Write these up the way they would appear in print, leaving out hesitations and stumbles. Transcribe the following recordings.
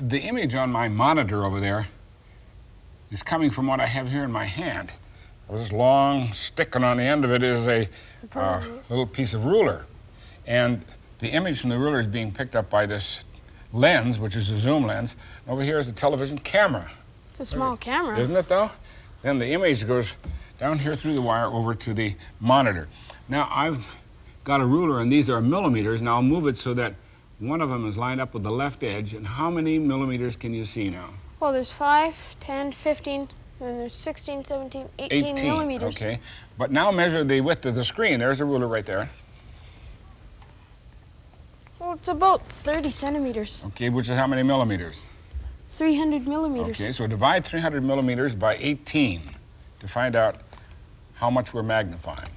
the image on my monitor over there is coming from what I have here in my hand. This long stick, and on the end of it is a little piece of ruler. And the image from the ruler is being picked up by this lens, which is a zoom lens. Over here is a television camera. It's a small camera. Isn't it, though? Then the image goes down here through the wire over to the monitor. Now, I've got a ruler, and these are millimeters. Now, I'll move it so that one of them is lined up with the left edge. And how many millimeters can you see now? Well, there's 5, 10, 15, and there's 16, 17, 18 millimeters. Okay. But now measure the width of the screen. There's a ruler right there. Well, it's about 30 centimeters. Okay, which is how many millimeters? 300 millimeters. Okay, so divide 300 millimeters by 18 to find out how much we're magnifying.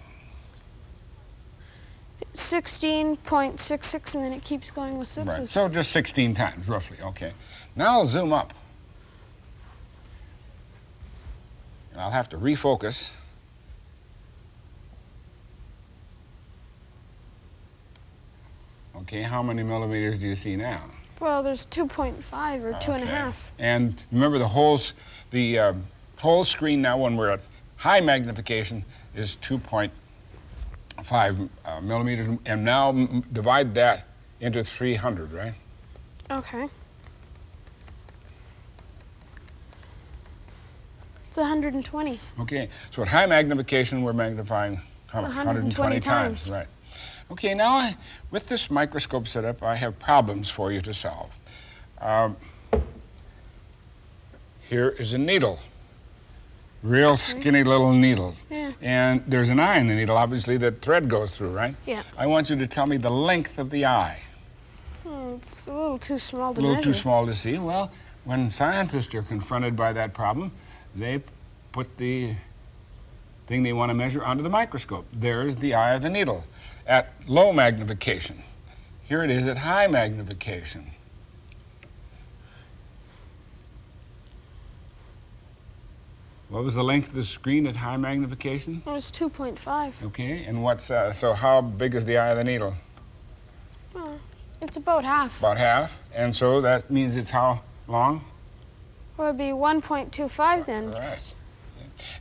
16.66, and then it keeps going with sixes. Right, so just 16 times, roughly, okay. Now I'll zoom up. And I'll have to refocus. Okay, how many millimeters do you see now? Well, there's 2.5 or 2.5. And remember the whole screen now, when we're at high magnification, is 2.5 millimeters. And now divide that into 300, right? Okay. It's 120. Okay, so at high magnification, we're magnifying how much? 120 times. Right. Okay, now with this microscope setup, I have problems for you to solve. Here is a needle, real skinny little needle. Yeah. And there's an eye in the needle, obviously, that thread goes through, right? Yeah. I want you to tell me the length of the eye. It's a little too small to A little measure. too small to see. Well, when scientists are confronted by that problem, they put the thing they want to measure under the microscope. There's the eye of the needle at low magnification. Here it is at high magnification. What was the length of the screen at high magnification? It was 2.5. Okay, and what's so how big is the eye of the needle? Well, it's about half. About half, and so that means it's how long? Well, it'd be 1.25 then. Right.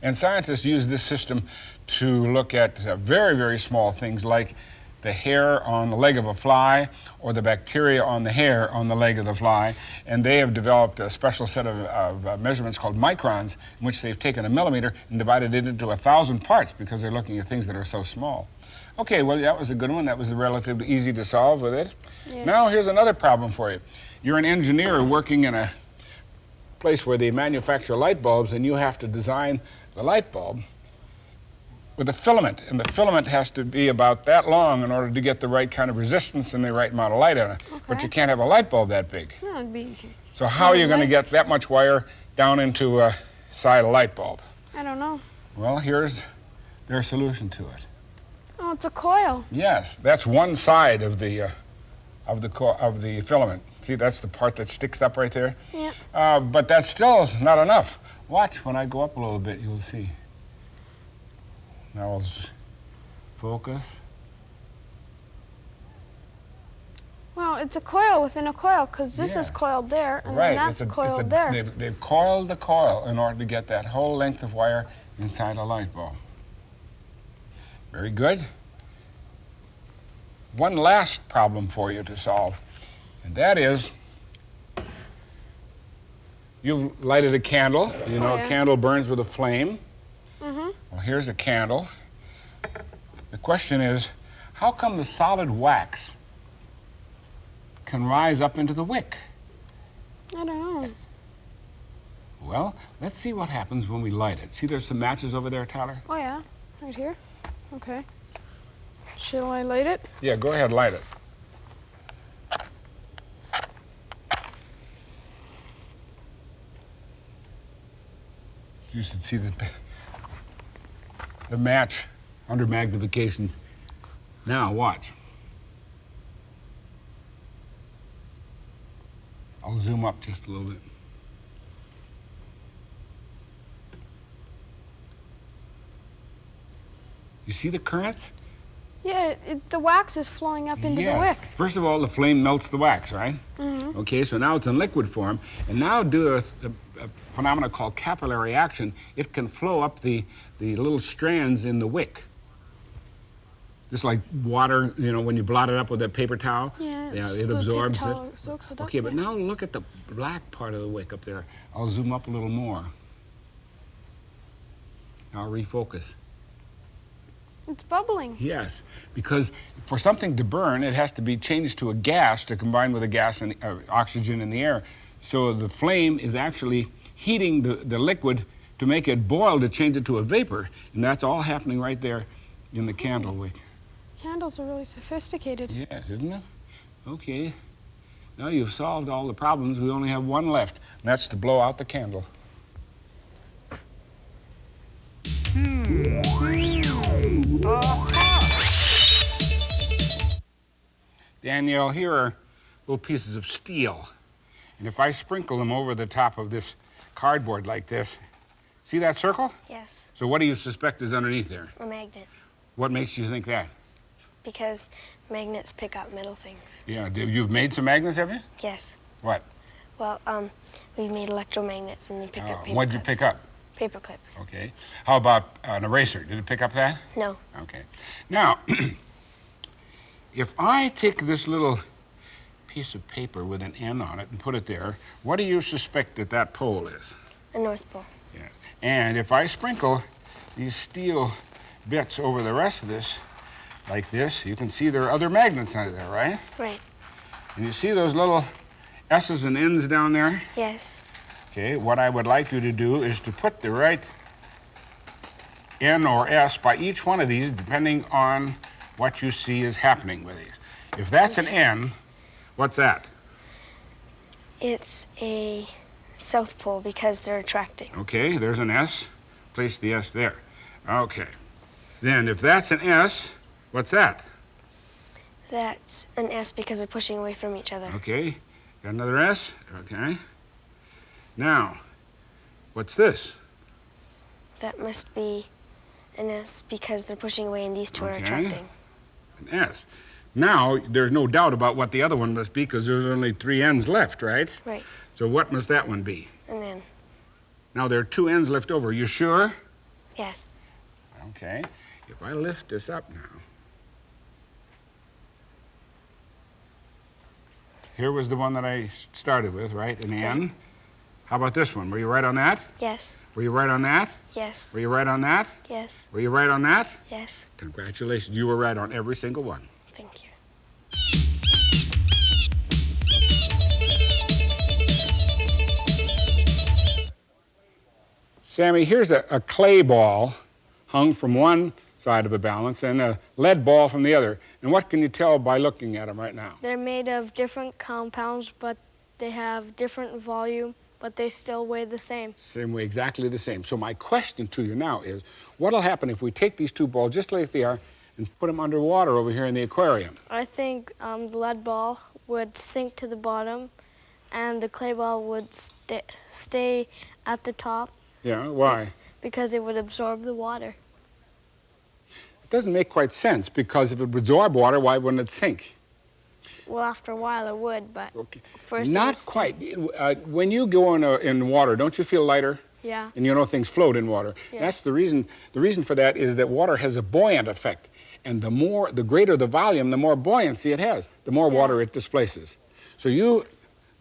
And scientists use this system to look at very, very small things like the hair on the leg of a fly or the bacteria on the hair on the leg of the fly. And they have developed a special set of measurements called microns, in which they've taken a millimeter and divided it into 1,000 parts because they're looking at things that are so small. Okay, well, that was a good one. That was relatively easy to solve with it. Yeah. Now, here's another problem for you. You're an engineer working in a place where they manufacture light bulbs, and you have to design the light bulb with a filament, and the filament has to be about that long in order to get the right kind of resistance and the right amount of light in it. Okay. But you can't have a light bulb that big. No, it'd be easy. So how are you going to get lights. that much wire down into a side of light bulb? I don't know. Well, here's their solution to it. Oh, it's a coil. Yes, that's one side of the filament. See, that's the part that sticks up right there. Yeah. But that's still not enough. Watch, when I go up a little bit, you'll see. Now I'll focus. Well, it's a coil within a coil, because this is coiled there, and then that's coiled there. They've coiled the coil in order to get that whole length of wire inside a light bulb. Very good. One last problem for you to solve, and that is, you've lighted a candle. You know, a candle burns with a flame. Mm-hmm. Well, here's a candle. The question is, how come the solid wax can rise up into the wick? I don't know. Well, let's see what happens when we light it. See, there's some matches over there, Tyler? Oh, yeah. Right here. Okay. Shall I light it? Yeah, go ahead, light it. You should see the match under magnification. Now, watch. I'll zoom up just a little bit. You see the currents? Yeah, the wax is flowing up into the wick. First of all, the flame melts the wax, right? Mm-hmm. Okay, so now it's in liquid form. And now due to a phenomenon called capillary action, it can flow up the little strands in the wick. Just like water, you know, when you blot it up with a paper towel, it absorbs it. Soaks it Okay, up, but now look at the black part of the wick up there. I'll zoom up a little more. I'll refocus. It's bubbling. Yes, because for something to burn, it has to be changed to a gas to combine with the gas and oxygen in the air. So the flame is actually heating the liquid to make it boil to change it to a vapor. And that's all happening right there in the candle wick. Candles are really sophisticated. Yes, isn't it? Okay. Now you've solved all the problems. We only have one left, and that's to blow out the candle. Danielle, here are little pieces of steel. And if I sprinkle them over the top of this cardboard like this, see that circle? Yes. So what do you suspect is underneath there? A magnet. What makes you think that? Because magnets pick up metal things. Yeah, you've made some magnets, have you? Yes. What? Well, we made electromagnets and they picked up paper What'd clips. you pick up? Paper clips. Okay. How about an eraser? Did it pick up that? No. Okay. Now, if I take this little piece of paper with an N on it and put it there, what do you suspect that pole is? A North Pole. Yeah. And if I sprinkle these steel bits over the rest of this, like this, you can see there are other magnets under there, right? Right. And you see those little S's and N's down there? Yes. Okay, what I would like you to do is to put the right N or S by each one of these, depending on what you see is happening with these. If that's an N, what's that? It's a South Pole because they're attracting. Okay, there's an S. Place the S there. Okay. Then if that's an S, what's that? That's an S because they're pushing away from each other. Okay, got another S? Okay. Now, what's this? That must be an S because they're pushing away and these two are Okay. attracting. An S. Now, there's no doubt about what the other one must be because there's only 3 N's left, right? Right. So what must that one be? And then, Now, there are 2 N's left over. You sure? yes. Okay. If I lift this up now. Here was the one that I started with, right? An N. How about this one? Were you right on that? Yes. Were you right on that? Yes. Were you right on that? Yes. Were you right on that? Yes. Congratulations. You were right on every single one. Thank you. Sammy, here's a clay ball hung from one side of a balance and a lead ball from the other. And what can you tell by looking at them right now? They're made of different compounds, but they have different volume, but they still weigh the same. Same way, exactly the same. So my question to you now is, what'll happen if we take these 2 balls just like they are and put them underwater over here in the aquarium? I think the lead ball would sink to the bottom, and the clay ball would stay at the top Yeah, why? because it would absorb the water. It doesn't make quite sense because if it would absorb water, why wouldn't it sink? Well, after a while it would, but Okay. first it Not would quite. When you go in water, don't you feel lighter? Yeah. And you know things float in water. Yeah. That's the reason. The reason for that is that water has a buoyant effect, and the greater the volume, the more buoyancy it has, the more water it displaces. So you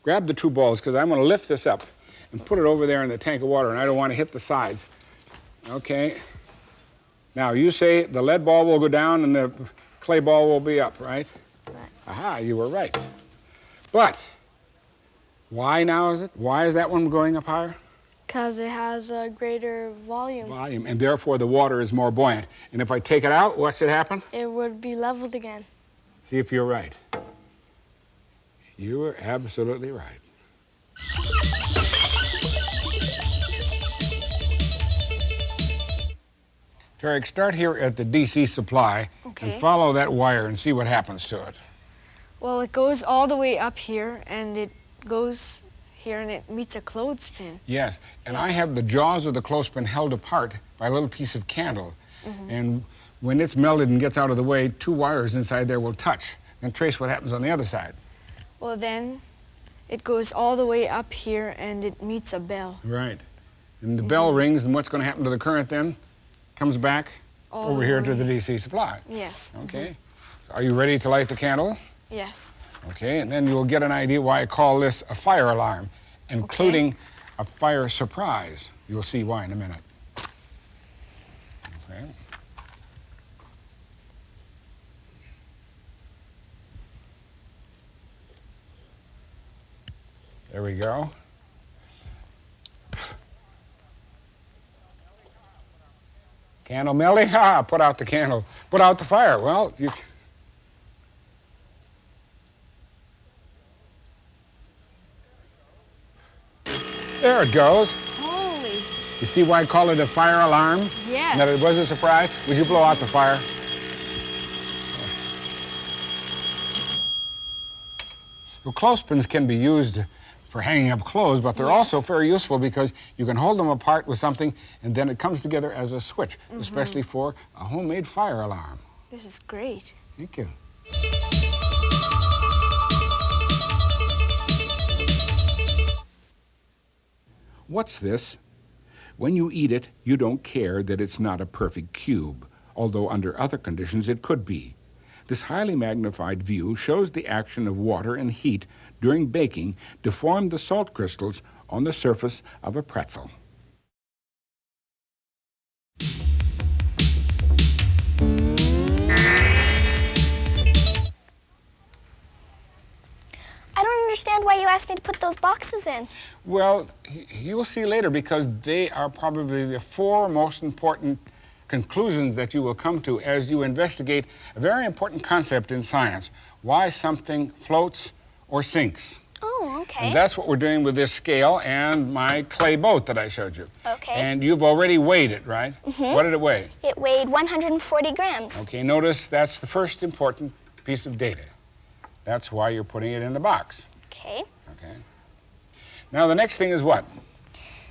grab the 2 balls because I'm going to lift this up and put it over there in the tank of water, and I don't want to hit the sides. Okay. Now you say the lead ball will go down and the clay ball will be up, right? Right. Aha, you were right. But why now is it? Why is that one going up higher? Because it has a greater volume. Volume, and therefore the water is more buoyant. And if I take it out, what should happen? It would be leveled again. See if you're right. You were absolutely right. Tarek, start here at the DC supply and follow that wire and see what happens to it. Well, it goes all the way up here, and it goes here, and it meets a clothespin. Yes, and I have the jaws of the clothespin held apart by a little piece of candle. And when it's melted and gets out of the way, 2 wires inside there will touch. And trace what happens on the other side. Well, then it goes all the way up here and it meets a bell. Right. And the bell rings, and what's going to happen to the current then? Comes back All over the here to way. the DC supply. Yes. Okay. Are you ready to light the candle? Yes. Okay, and then you'll get an idea why I call this a fire alarm, including a fire surprise. You'll see why in a minute. Okay. There we go. Candle melting? Ha! Put out the candle. Put out the fire. Well, you... There it goes. Holy. You see why I call it a fire alarm? Yes. And that it was a surprise? Would you blow out the fire? Well, clothespins can be used for hanging up clothes, but they're also very useful because you can hold them apart with something and then it comes together as a switch, especially for a homemade fire alarm. This is great. Thank you. What's this? When you eat it, you don't care that it's not a perfect cube, although under other conditions it could be. This highly magnified view shows the action of water and heat during baking to form the salt crystals on the surface of a pretzel. I don't understand why you asked me to put those boxes in. Well, you'll see later because they are probably the four most important conclusions that you will come to as you investigate a very important concept in science, why something floats or sinks. Oh, okay. And that's what we're doing with this scale and my clay boat that I showed you. Okay. And you've already weighed it, right? Mm-hmm. What did it weigh? It weighed 140 grams. Okay, notice that's the first important piece of data. That's why you're putting it in the box. Okay. Okay. Now the next thing is what?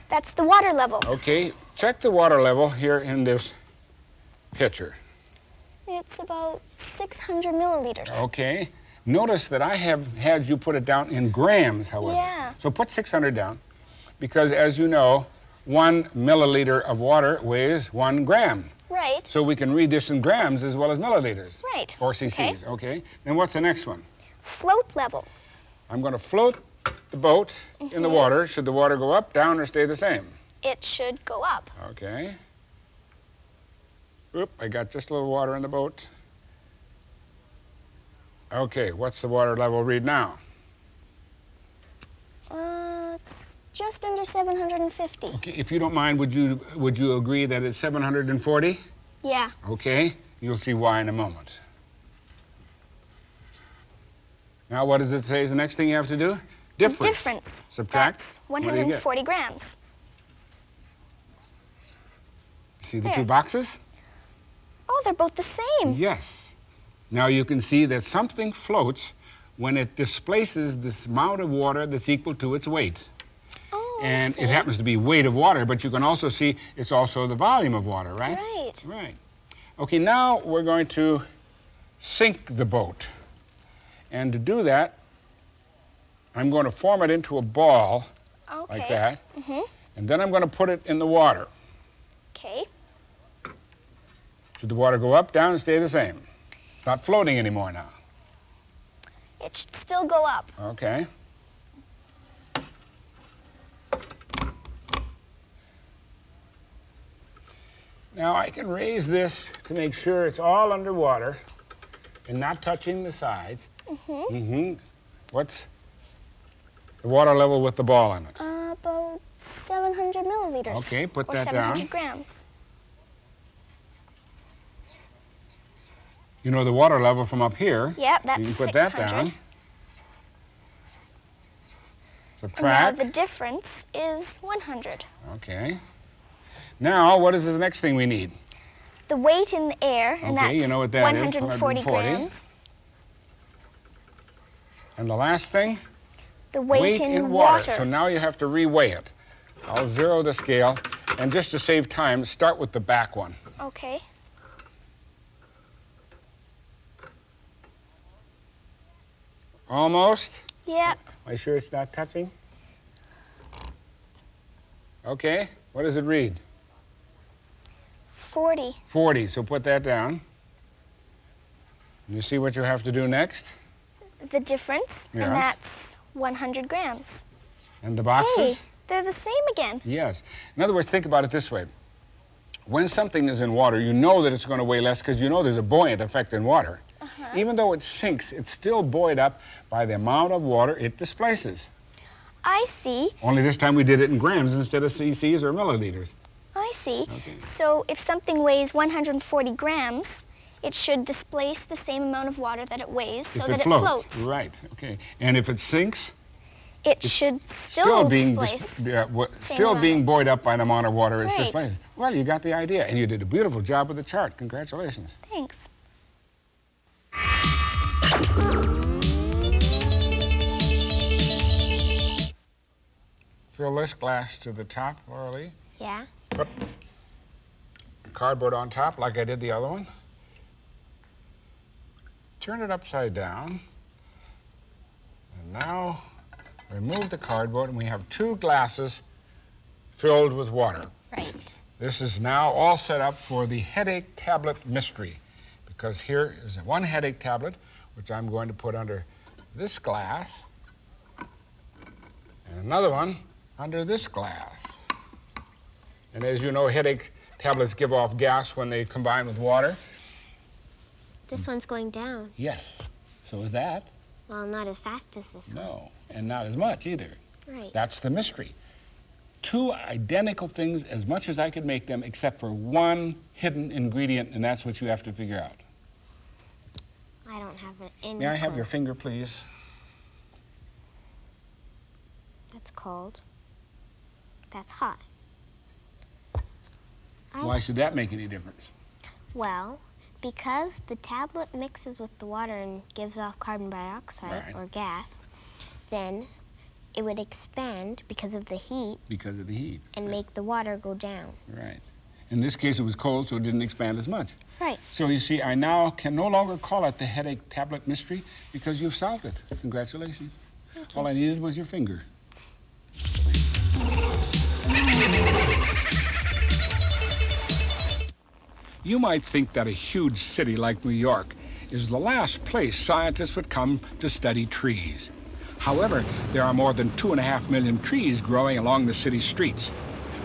That's the water level. Okay, check the water level here in this pitcher. It's about 600 milliliters. Okay. Notice that I have had you put it down in grams, however. Yeah. So put 600 down, because as you know, 1 milliliter of water weighs 1 gram. Right. So we can read this in grams as well as milliliters. Right. Or cc's, okay? Then what's the next one? Float level. I'm going to float the boat in the water. Should the water go up, down, or stay the same? It should go up. Okay. Oop, I got just a little water in the boat. Okay, what's the water level read now? It's just under 750. Okay, if you don't mind, would you agree that it's 740? Yeah. Okay, you'll see why in a moment. Now, what does it say is the next thing you have to do? Difference. Difference. Subtract. That's What do you get? 140 grams. See the There. two boxes? Oh, they're both the same. Yes. Now you can see that something floats when it displaces this amount of water that's equal to its weight. Oh, I And see. it happens to be weight of water, but you can also see it's also the volume of water, right? Right. Right. Okay, now we're going to sink the boat. And to do that, I'm going to form it into a ball Okay. like that. Mm-hmm. And then I'm going to put it in the water. Okay. Should the water go up, down, and stay the same? It's not floating anymore now. It should still go up. Okay. Now I can raise this to make sure it's all underwater and not touching the sides. Mm-hmm. Mm-hmm. What's the water level with the ball in it? About 700 milliliters. Okay, put or that 700 down. grams. You know the water level from up here. Yep, that's You can put 600. that down. And now Subtract. the difference is 100. Okay. Now, what is the next thing we need? The weight in the air, and Okay, that's you know what that is, 140 140. grams. And the last thing? The weight, in water. So now you have to reweigh it. I'll zero the scale, and just to save time, start with the back one. Okay. Almost? Yep. Are you sure it's not touching? Okay, what does it read? 40. 40, so put that down. You see what you have to do next? The difference, Yes. and that's 100 grams. And the boxes? Hey, they're the same again. Yes. In other words, think about it this way. When something is in water, you know that it's going to weigh less because you know there's a buoyant effect in water. Even though it sinks, it's still buoyed up by the amount of water it displaces. I see. Only this time we did it in grams instead of cc's or milliliters. I see. Okay. So if something weighs 140 grams, it should displace the same amount of water that it weighs so that it floats. Right, okay. And if it sinks, It should still being displace. still amount. being buoyed up by the amount of water it's Right. displacing. Well, you got the idea, and you did a beautiful job with the chart. Congratulations. Thanks. Fill this glass to the top, Laura Lee. Yeah. Put the cardboard on top like I did the other one. Turn it upside down. And now remove the cardboard, and we have 2 glasses filled with water. Right. This is now all set up for the headache tablet mystery, because here is one headache tablet, which I'm going to put under this glass, and another one under this glass. And as you know, headache tablets give off gas when they combine with water. This one's going down. Yes, so is that. Well, not as fast as this one. No, and not as much either. Right. That's the mystery. 2 identical things as much as I could make them, except for one hidden ingredient, and that's what you have to figure out. I don't have it in. May I have your finger, please? That's cold. That's hot. Why should that make any difference? Well, because the tablet mixes with the water and gives off carbon dioxide Right. or gas, then it would expand because of the heat Because of the heat. and make the water go down. Right. In this case, it was cold, so it didn't expand as much. Right. So you see, I now can no longer call it the headache tablet mystery because you've solved it. Congratulations. Thank you. All I needed was your finger. You might think that a huge city like New York is the last place scientists would come to study trees. However, there are more than 2.5 million trees growing along the city's streets.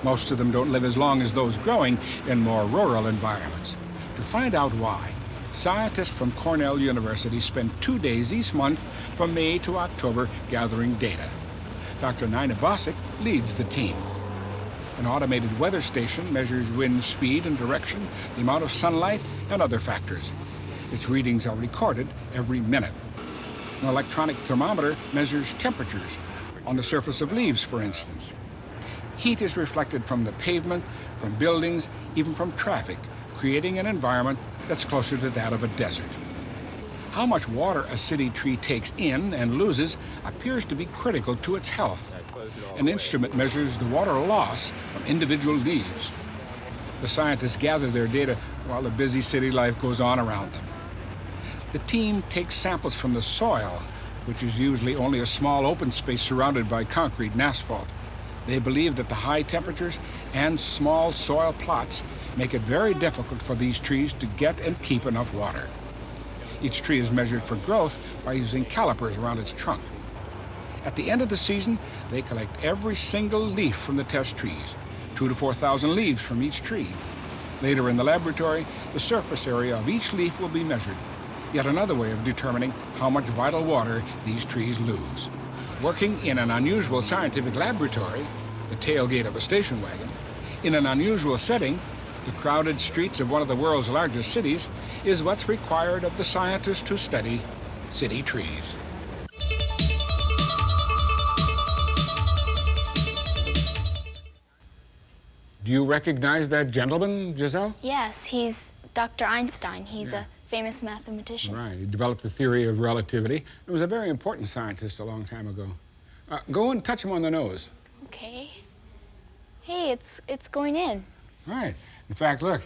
Most of them don't live as long as those growing in more rural environments. To find out why, scientists from Cornell University spend 2 days each month from May to October gathering data. Dr. Nina Bosick leads the team. An automated weather station measures wind speed and direction, the amount of sunlight, and other factors. Its readings are recorded every minute. An electronic thermometer measures temperatures on the surface of leaves, for instance. Heat is reflected from the pavement, from buildings, even from traffic, creating an environment that's closer to that of a desert. How much water a city tree takes in and loses appears to be critical to its health. An instrument measures the water loss from individual leaves. The scientists gather their data while the busy city life goes on around them. The team takes samples from the soil, which is usually only a small open space surrounded by concrete and asphalt. They believe that the high temperatures and small soil plots make it very difficult for these trees to get and keep enough water. Each tree is measured for growth by using calipers around its trunk. At the end of the season, they collect every single leaf from the test trees, 2,000 to 4,000 leaves from each tree. Later in the laboratory, the surface area of each leaf will be measured, yet another way of determining how much vital water these trees lose. Working in an unusual scientific laboratory, the tailgate of a station wagon, in an unusual setting, the crowded streets of one of the world's largest cities, is what's required of the scientists to study city trees. Do you recognize that gentleman, Giselle? Yes, he's Dr. Einstein. He's a famous mathematician. Right, he developed the theory of relativity. He was a very important scientist a long time ago. Go and touch him on the nose. Okay. Hey, it's going in. Right. In fact, look.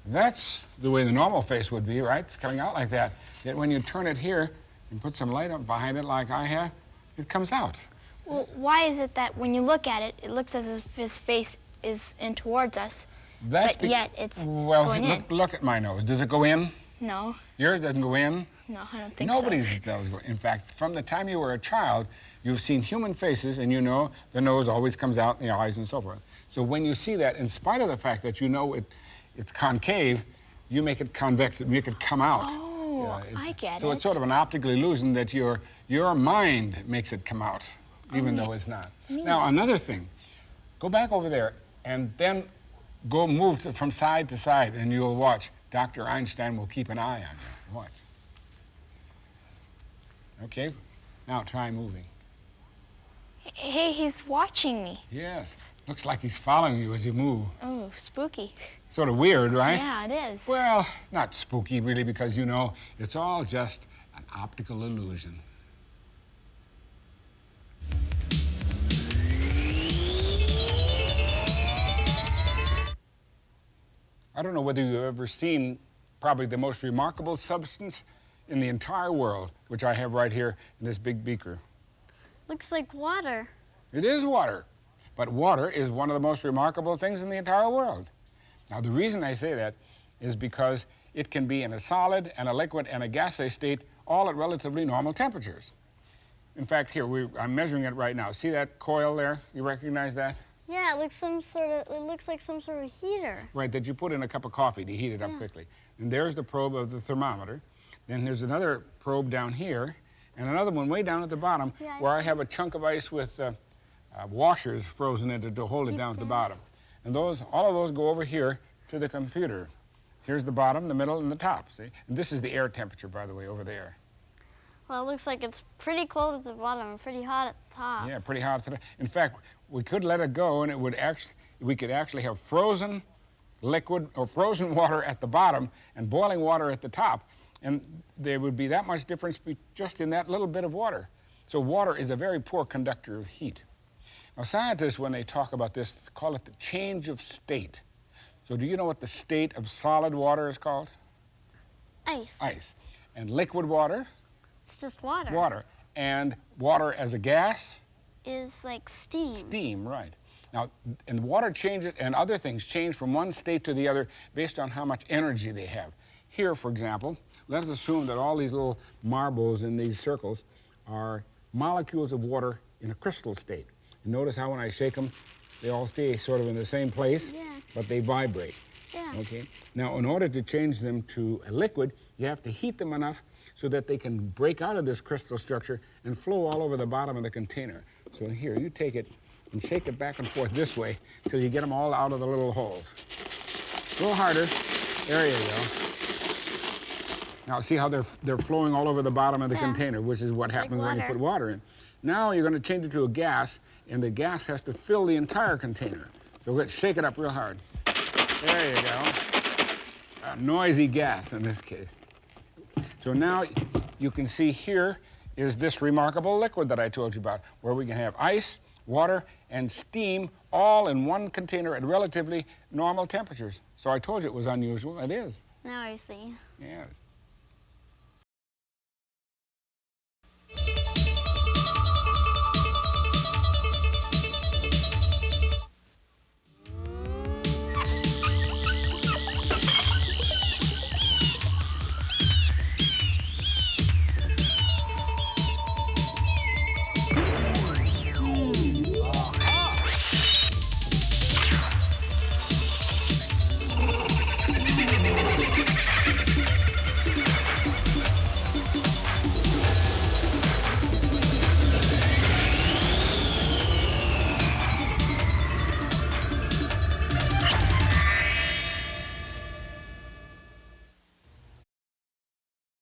That's the way the normal face would be, right? It's coming out like that. Yet when you turn it here, and put some light up behind it like I have, it comes out. Well, why is it that when you look at it, it looks as if his face is in towards us, but yet it's going in? Look at my nose. Does it go in? No. Yours doesn't go in? No, I don't think Nobody's does go. In fact, from the time you were a child, you've seen human faces, and you know the nose always comes out, the eyes, and so forth. So when you see that, in spite of the fact that you know it's concave, you make it convex, you make it come out. Oh, I get it. So it's sort of an optical illusion that your mind makes it come out, even though it's not. Now, another thing, go back over there, and then go move from side to side, and you'll watch. Dr. Einstein will keep an eye on you. Watch. Okay, now try moving. Hey, he's watching me. Yes, looks like he's following you as you move. Oh, spooky. Sort of weird, right? Yeah, it is. Well, not spooky really, because you know, it's all just an optical illusion. I don't know whether you've ever seen probably the most remarkable substance in the entire world, which I have right here in this big beaker. Looks like water. It is water, but water is one of the most remarkable things in the entire world. Now, the reason I say that is because it can be in a solid and a liquid and a gaseous state, all at relatively normal temperatures. In fact, here, I'm measuring it right now. See that coil there? You recognize that? Yeah, it looks like some sort of heater. Right, that you put in a cup of coffee to heat it up quickly. And there's the probe of the thermometer. Then there's another probe down here, and another one way down at the bottom where I have a chunk of ice with washers frozen in it to hold it down at the bottom. And all of those go over here to the computer. Here's the bottom, the middle, and the top, see? And this is the air temperature, by the way, over there. Well, it looks like it's pretty cold at the bottom and pretty hot at the top. Yeah, pretty hot. In fact, we could let it go, and we could actually have frozen liquid or frozen water at the bottom and boiling water at the top, and there would be that much difference just in that little bit of water. So water is a very poor conductor of heat. Now, scientists, when they talk about this, call it the change of state. So do you know what the state of solid water is called? Ice. Ice. And liquid water? It's just water. Water. And water as a gas? Is like steam. Steam, right. Now, and water changes, and other things change from one state to the other based on how much energy they have. Here, for example, let us assume that all these little marbles in these circles are molecules of water in a crystal state. And notice how when I shake them, they all stay sort of in the same place, but they vibrate. Yeah. Okay? Now, in order to change them to a liquid, you have to heat them enough so that they can break out of this crystal structure and flow all over the bottom of the container. So here, you take it and shake it back and forth this way till you get them all out of the little holes. A little harder. There you go. Now see how they're flowing all over the bottom of the container, which is what happens when you put water in. Now you're going to change it to a gas, and the gas has to fill the entire container. So let's shake it up real hard. There you go. A noisy gas in this case. So now you can see here is this remarkable liquid that I told you about, where we can have ice, water, and steam all in one container at relatively normal temperatures. So I told you it was unusual. It is. Now I see. Yes.